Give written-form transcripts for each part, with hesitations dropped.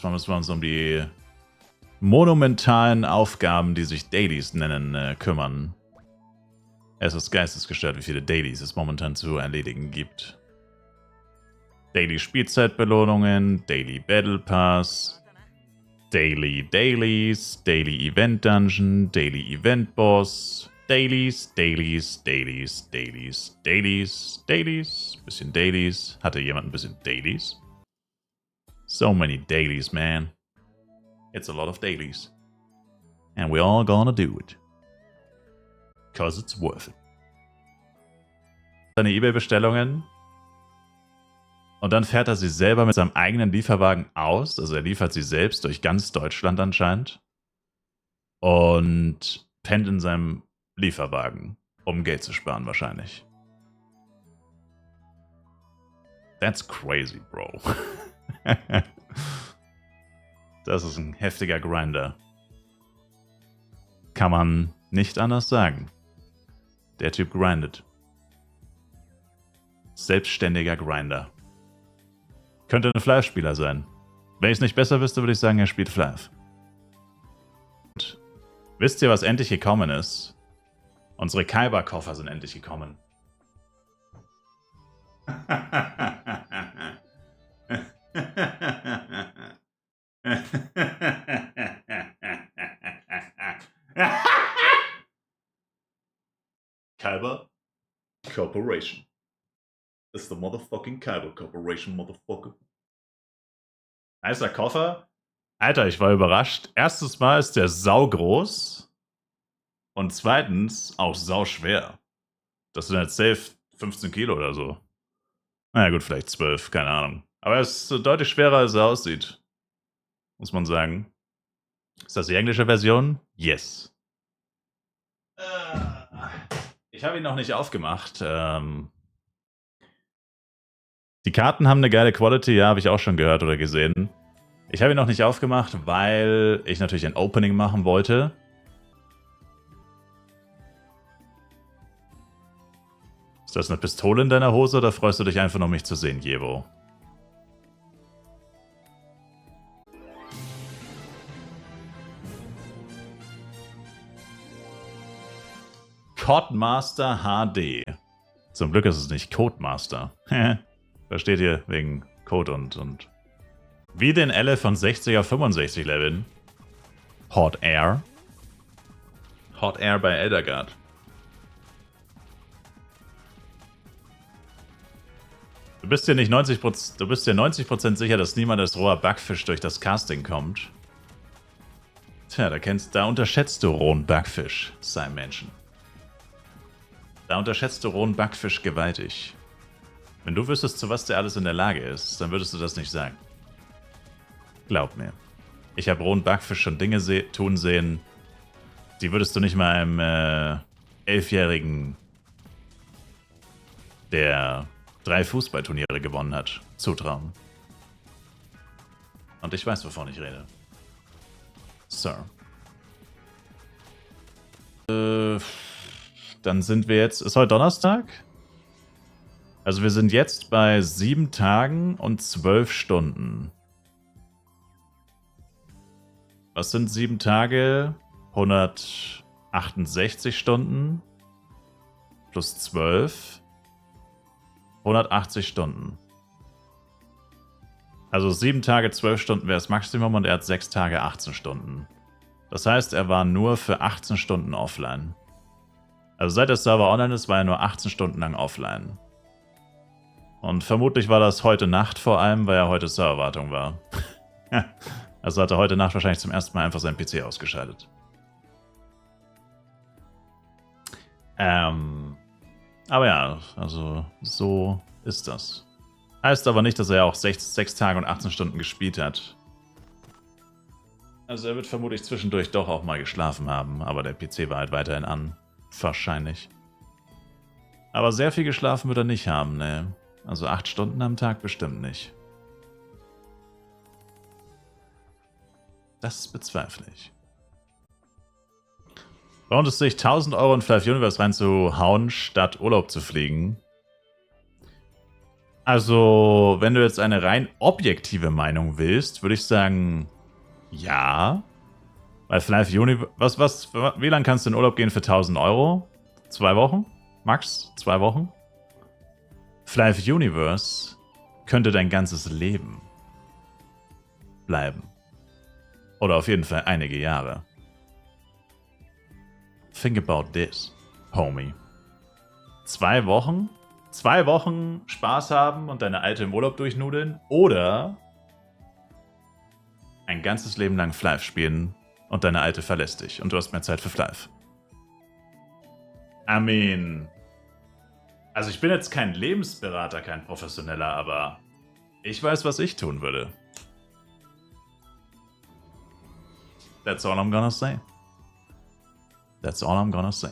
zwar müssen wir uns um die monumentalen Aufgaben, die sich Dailies nennen, kümmern. Es ist geistesgestört, wie viele Dailies es momentan zu erledigen gibt. Daily Spielzeitbelohnungen, Daily Battle Pass, Daily Dailies, Daily Event Dungeon, Daily Event Boss, Dailies, Dailies, Dailies, Dailies, Dailies, Dailies, bisschen Dailies. Hatte jemand ein bisschen Dailies? So many Dailies, man. It's a lot of Dailies. And we're all gonna do it. Cause it's worth it. Seine eBay-Bestellungen. Und dann fährt er sie selber mit seinem eigenen Lieferwagen aus. Also er liefert sie selbst durch ganz Deutschland anscheinend. Und pennt in seinem Lieferwagen, um Geld zu sparen wahrscheinlich. That's crazy, bro. Das ist ein heftiger Grinder. Kann man nicht anders sagen. Der Typ grindet. Selbstständiger Grinder. Könnte ein Flav-Spieler sein. Wenn ich es nicht besser wüsste, würde ich sagen, er spielt Flav. Und wisst ihr, was endlich gekommen ist? Unsere Kaiba-Koffer sind endlich gekommen. Kaiba Corporation. It's the motherfucking Kaiba Corporation, motherfucker. Heißer Koffer. Alter, ich war überrascht. Erstes Mal ist der saugroß. Und zweitens auch sauschwer. Das sind jetzt safe 15 Kilo oder so. Naja gut, vielleicht 12, keine Ahnung. Aber er ist deutlich schwerer, als er aussieht. Muss man sagen. Ist das die englische Version? Yes. Ich habe ihn noch nicht aufgemacht. Die Karten haben eine geile Quality, ja, habe ich auch schon gehört oder gesehen. Ich habe ihn noch nicht aufgemacht, weil ich natürlich ein Opening machen wollte. Ist das eine Pistole in deiner Hose oder freust du dich einfach nur, mich zu sehen, Jevo? Codemaster HD. Zum Glück ist es nicht Codemaster. Versteht ihr? Wegen Code und... Wie den Elle von 60 auf 65 leveln. Hot Air. Hot Air bei Eldergard. Du bist dir nicht 90% sicher, dass niemand als roher Backfisch durch das Casting kommt. Tja, da unterschätzt du rohen Backfisch, sei Menschen. Da unterschätzt du rohen Backfisch gewaltig. Wenn du wüsstest, zu was der alles in der Lage ist, dann würdest du das nicht sagen. Glaub mir. Ich habe rohen Backfisch schon Dinge tun sehen, die würdest du nicht mal einem 11-Jährigen, der 3 Fußballturniere gewonnen hat, zutrauen. Und ich weiß, wovon ich rede. Sir. Dann sind wir jetzt... Ist heute Donnerstag? Also wir sind jetzt bei 7 Tagen und 12 Stunden. Was sind 7 Tage? 168 Stunden. Plus 12. 180 Stunden. Also 7 Tage, 12 Stunden wäre das Maximum und er hat 6 Tage, 18 Stunden. Das heißt, er war nur für 18 Stunden offline. Also seit der Server online ist, war er nur 18 Stunden lang offline. Und vermutlich war das heute Nacht vor allem, weil er heute Serverwartung war. Also hat er heute Nacht wahrscheinlich zum ersten Mal einfach seinen PC ausgeschaltet. Aber ja, also so ist das. Heißt aber nicht, dass er auch 6 Tage und 18 Stunden gespielt hat. Also er wird vermutlich zwischendurch doch auch mal geschlafen haben, aber der PC war halt weiterhin an. Wahrscheinlich. Aber sehr viel geschlafen wird er nicht haben, ne? Also 8 Stunden am Tag bestimmt nicht. Das bezweifle ich. Lohnt es sich, 1000 Euro in Flav Universe reinzuhauen, statt Urlaub zu fliegen? Also, wenn du jetzt eine rein objektive Meinung willst, würde ich sagen, ja. Weil Flive Universe, wie lange kannst du in Urlaub gehen für 1000 Euro? 2 Wochen? Max? 2 Wochen? Flive Universe könnte dein ganzes Leben bleiben. Oder auf jeden Fall einige Jahre. Think about this, homie. 2 Wochen? 2 Wochen Spaß haben und deine Alte im Urlaub durchnudeln? Oder ein ganzes Leben lang Flive spielen und deine Alte verlässt dich und du hast mehr Zeit für Flive? I mean, also ich bin jetzt kein Lebensberater, kein Professioneller, aber ich weiß, was ich tun würde. That's all I'm gonna say. That's all I'm gonna say.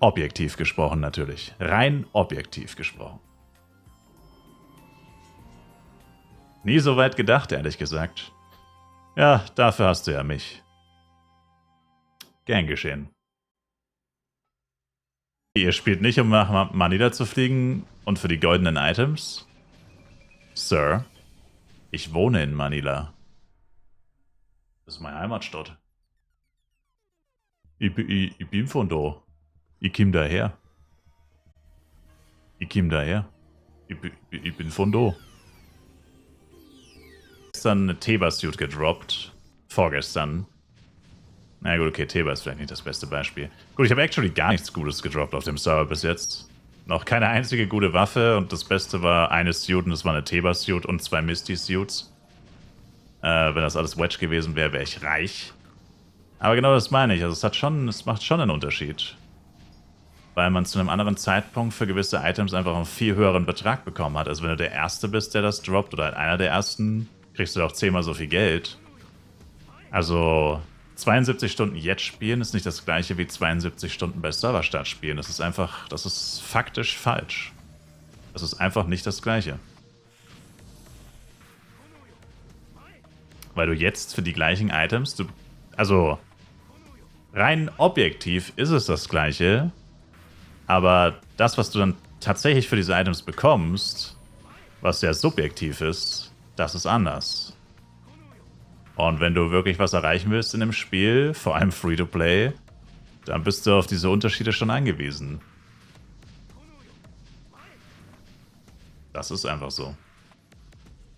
Objektiv gesprochen natürlich. Rein objektiv gesprochen. Nie so weit gedacht, ehrlich gesagt. Ja, dafür hast du ja mich. Gern geschehen. Ihr spielt nicht, um nach Manila zu fliegen und für die goldenen Items? Sir, ich wohne in Manila. Das ist meine Heimatstadt. Ich bin von da. Ich komm daher. Ich bin von da. Gestern eine Teba-Suit gedroppt. Vorgestern. Na gut, okay, Teba ist vielleicht nicht das beste Beispiel. Gut, ich habe actually gar nichts Gutes gedroppt auf dem Server bis jetzt. Noch keine einzige gute Waffe und das Beste war eine Suit und das war eine Teba-Suit und 2 Misty-Suits. Wenn das alles Wedge gewesen wäre, wäre ich reich. Aber genau das meine ich. Also es macht schon einen Unterschied. Weil man zu einem anderen Zeitpunkt für gewisse Items einfach einen viel höheren Betrag bekommen hat. Also wenn du der Erste bist, der das droppt, oder halt einer der Ersten, kriegst du auch 10-mal so viel Geld. Also 72 Stunden jetzt spielen ist nicht das gleiche wie 72 Stunden bei Serverstart spielen. Das ist faktisch falsch. Das ist einfach nicht das gleiche. Weil du jetzt für die gleichen Items, also rein objektiv ist es das gleiche, aber das, was du dann tatsächlich für diese Items bekommst, was sehr subjektiv ist, das ist anders. Und wenn du wirklich was erreichen willst in dem Spiel, vor allem Free-to-Play, dann bist du auf diese Unterschiede schon angewiesen. Das ist einfach so.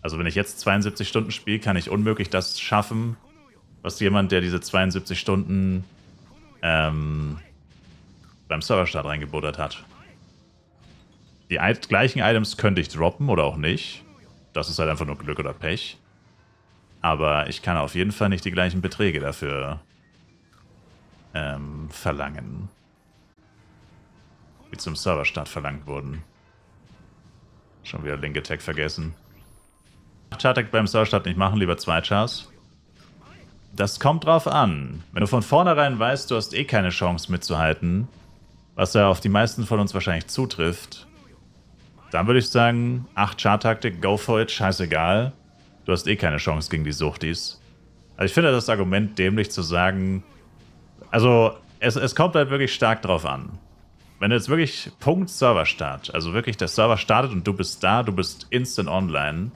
Also wenn ich jetzt 72 Stunden spiele, kann ich unmöglich das schaffen, was jemand, der diese 72 Stunden beim Serverstart reingebuttert hat. Die gleichen Items könnte ich droppen oder auch nicht. Das ist halt einfach nur Glück oder Pech. Aber ich kann auf jeden Fall nicht die gleichen Beträge dafür verlangen. Wie zum Serverstart verlangt wurden. Schon wieder linke Tag vergessen. Char-Tag beim Serverstart nicht machen, lieber 2 Chars. Das kommt drauf an. Wenn du von vornherein weißt, du hast eh keine Chance mitzuhalten, was ja auf die meisten von uns wahrscheinlich zutrifft, dann würde ich sagen, 8 Char-Taktik, go for it, scheißegal. Du hast eh keine Chance gegen die Suchtis. Also ich finde das Argument dämlich zu sagen, also es kommt halt wirklich stark drauf an. Wenn du jetzt wirklich Punkt Serverstart, also wirklich der Server startet und du bist da, du bist instant online,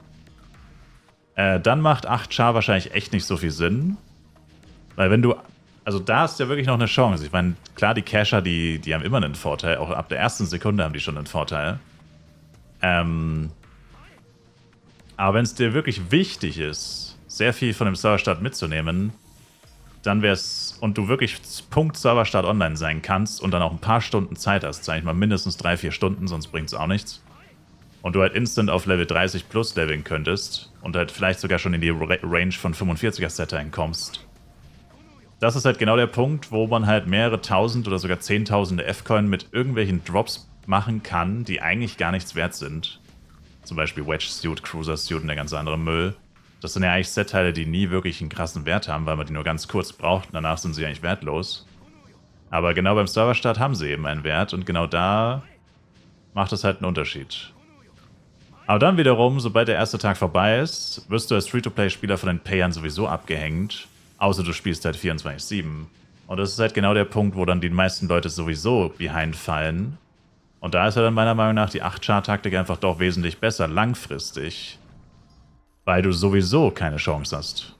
dann macht 8 Char wahrscheinlich echt nicht so viel Sinn. Weil wenn du, also da ist ja wirklich noch eine Chance. Ich meine, klar, die Cacher, die haben immer einen Vorteil, auch ab der ersten Sekunde haben die schon einen Vorteil. Aber wenn es dir wirklich wichtig ist, sehr viel von dem Serverstart mitzunehmen, dann wär's, und du wirklich Punkt Serverstart online sein kannst und dann auch ein paar Stunden Zeit hast, sag ich mal mindestens 3-4 Stunden, sonst bringt es auch nichts. Und du halt instant auf Level 30 plus leveln könntest und halt vielleicht sogar schon in die Range von 45er Settern kommst. Das ist halt genau der Punkt, wo man halt mehrere tausend oder sogar zehntausende F-Coin mit irgendwelchen Drops machen kann, die eigentlich gar nichts wert sind. Zum Beispiel Wedge Suit, Cruiser Suit und der ganze andere Müll. Das sind ja eigentlich Set-Teile, die nie wirklich einen krassen Wert haben, weil man die nur ganz kurz braucht und danach sind sie eigentlich wertlos. Aber genau beim Serverstart haben sie eben einen Wert und genau da macht es halt einen Unterschied. Aber dann wiederum, sobald der erste Tag vorbei ist, wirst du als Free-to-Play-Spieler von den Payern sowieso abgehängt, außer du spielst halt 24/7. Und das ist halt genau der Punkt, wo dann die meisten Leute sowieso behind fallen. Und da ist ja dann meiner Meinung nach die 8-Char-Taktik einfach doch wesentlich besser, langfristig. Weil du sowieso keine Chance hast.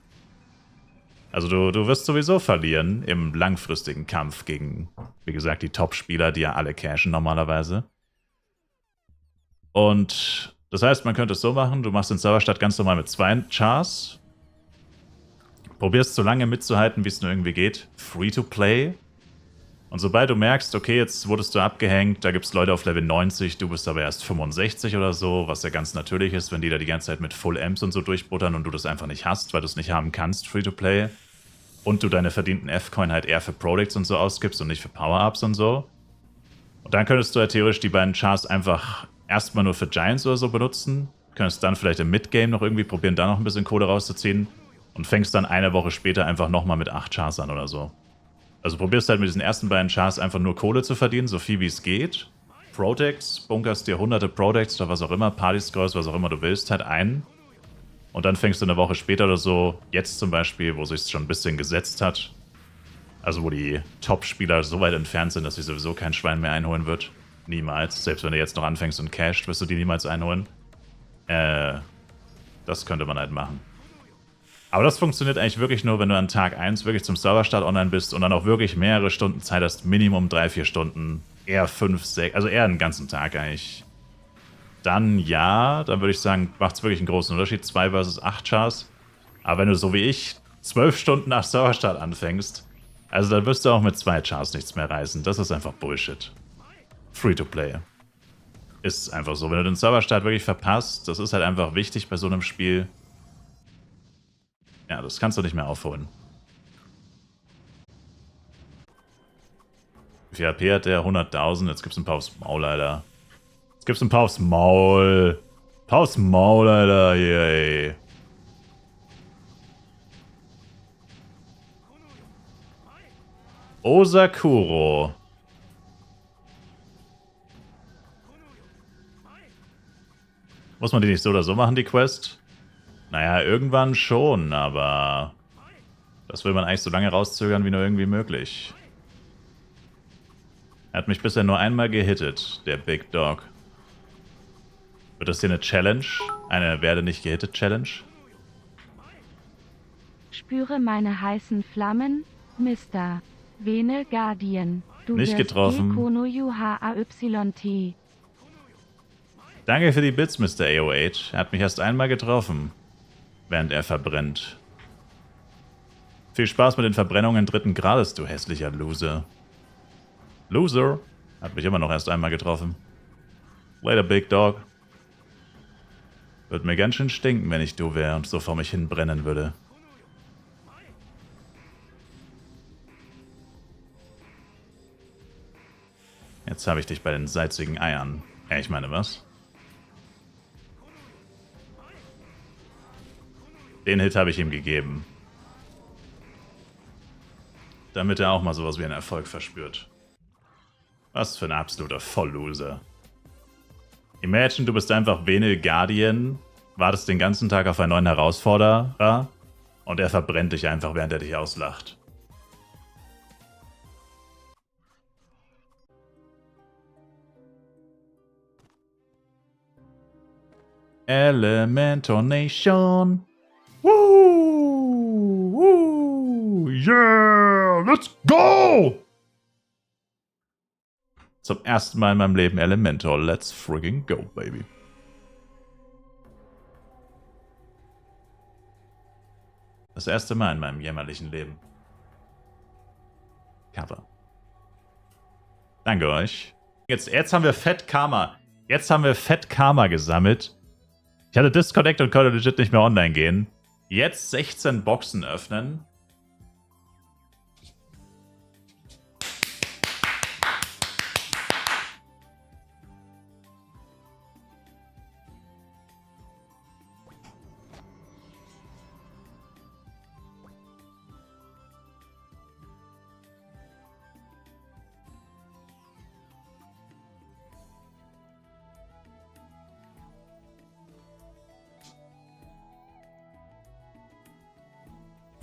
Also du wirst sowieso verlieren im langfristigen Kampf gegen, wie gesagt, die Top-Spieler, die ja alle cashen normalerweise. Und das heißt, man könnte es so machen, du machst den Serverstart ganz normal mit 2 Chars. Probierst so lange mitzuhalten, wie es nur irgendwie geht. Free-to-play. Und sobald du merkst, okay, jetzt wurdest du abgehängt, da gibt es Leute auf Level 90, du bist aber erst 65 oder so, was ja ganz natürlich ist, wenn die da die ganze Zeit mit Full Amps und so durchbuttern und du das einfach nicht hast, weil du es nicht haben kannst, Free-to-Play. Und du deine verdienten F-Coin halt eher für Products und so ausgibst und nicht für Power-Ups und so. Und dann könntest du ja theoretisch die beiden Chars einfach erstmal nur für Giants oder so benutzen. Könntest dann vielleicht im Midgame noch irgendwie probieren, da noch ein bisschen Kohle rauszuziehen. Und fängst dann eine Woche später einfach nochmal mit 8 Chars an oder so. Also probierst halt mit diesen ersten beiden Chars einfach nur Kohle zu verdienen, so viel wie es geht. Protects, bunkerst dir hunderte Protects oder was auch immer, Party-Scrolls, was auch immer du willst, halt ein. Und dann fängst du eine Woche später oder so, jetzt zum Beispiel, wo sich schon ein bisschen gesetzt hat, also wo die Top-Spieler so weit entfernt sind, dass sich sowieso kein Schwein mehr einholen wird. Niemals. Selbst wenn du jetzt noch anfängst und casht, wirst du die niemals einholen. Das könnte man halt machen. Aber das funktioniert eigentlich wirklich nur, wenn du an Tag 1 wirklich zum Serverstart online bist und dann auch wirklich mehrere Stunden Zeit hast, Minimum 3-4 Stunden, eher 5, 6, also eher einen ganzen Tag eigentlich. Dann ja, dann würde ich sagen, macht es wirklich einen großen Unterschied, 2 versus 8 Chars. Aber wenn du so wie ich 12 Stunden nach Serverstart anfängst, also dann wirst du auch mit 2 Chars nichts mehr reißen. Das ist einfach Bullshit. Free-to-play. Ist einfach so. Wenn du den Serverstart wirklich verpasst, das ist halt einfach wichtig bei so einem Spiel. Ja, das kannst du nicht mehr aufholen. Wie viel AP hat der? 100.000. Jetzt gibt's ein paar aufs Maul, Alter. Jetzt gibt's ein paar aufs Maul. Ein paar aufs Maul, Alter. Hier, ey. Osakuro. Muss man die nicht so oder so machen, die Quest? Naja, irgendwann schon, aber das will man eigentlich so lange rauszögern, wie nur irgendwie möglich. Er hat mich bisher nur einmal gehittet, der Big Dog. Wird das hier eine Challenge? Eine Werde nicht gehittet Challenge? Spüre meine heißen Flammen, Mr. Vene Guardian. Du Nicht getroffen. Kono UHAYT. Danke für die Bits, Mr. AOH. Er hat mich erst einmal getroffen, während er verbrennt. Viel Spaß mit den Verbrennungen 3. Grades, du hässlicher Loser. Loser? Hat mich immer noch erst einmal getroffen. Later, Big Dog. Würde mir ganz schön stinken, wenn ich du wäre und so vor mich hin brennen würde. Jetzt habe ich dich bei den salzigen Eiern. Ich meine, was? Den Hit habe ich ihm gegeben. Damit er auch mal sowas wie einen Erfolg verspürt. Was für ein absoluter Vollloser. Imagine, du bist einfach Vene Guardian, wartest den ganzen Tag auf einen neuen Herausforderer und er verbrennt dich einfach, während er dich auslacht. Elementor Nation. Woo! Woo! Yeah! Let's go! Zum ersten Mal in meinem Leben Elementor. Let's friggin' go, baby. Das erste Mal in meinem jämmerlichen Leben. Cover. Danke euch. Jetzt haben wir Fett Karma. Jetzt haben wir Fett Karma gesammelt. Ich hatte Disconnect und konnte legit nicht mehr online gehen. Jetzt 16 Boxen öffnen.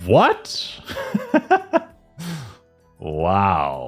What? Wow.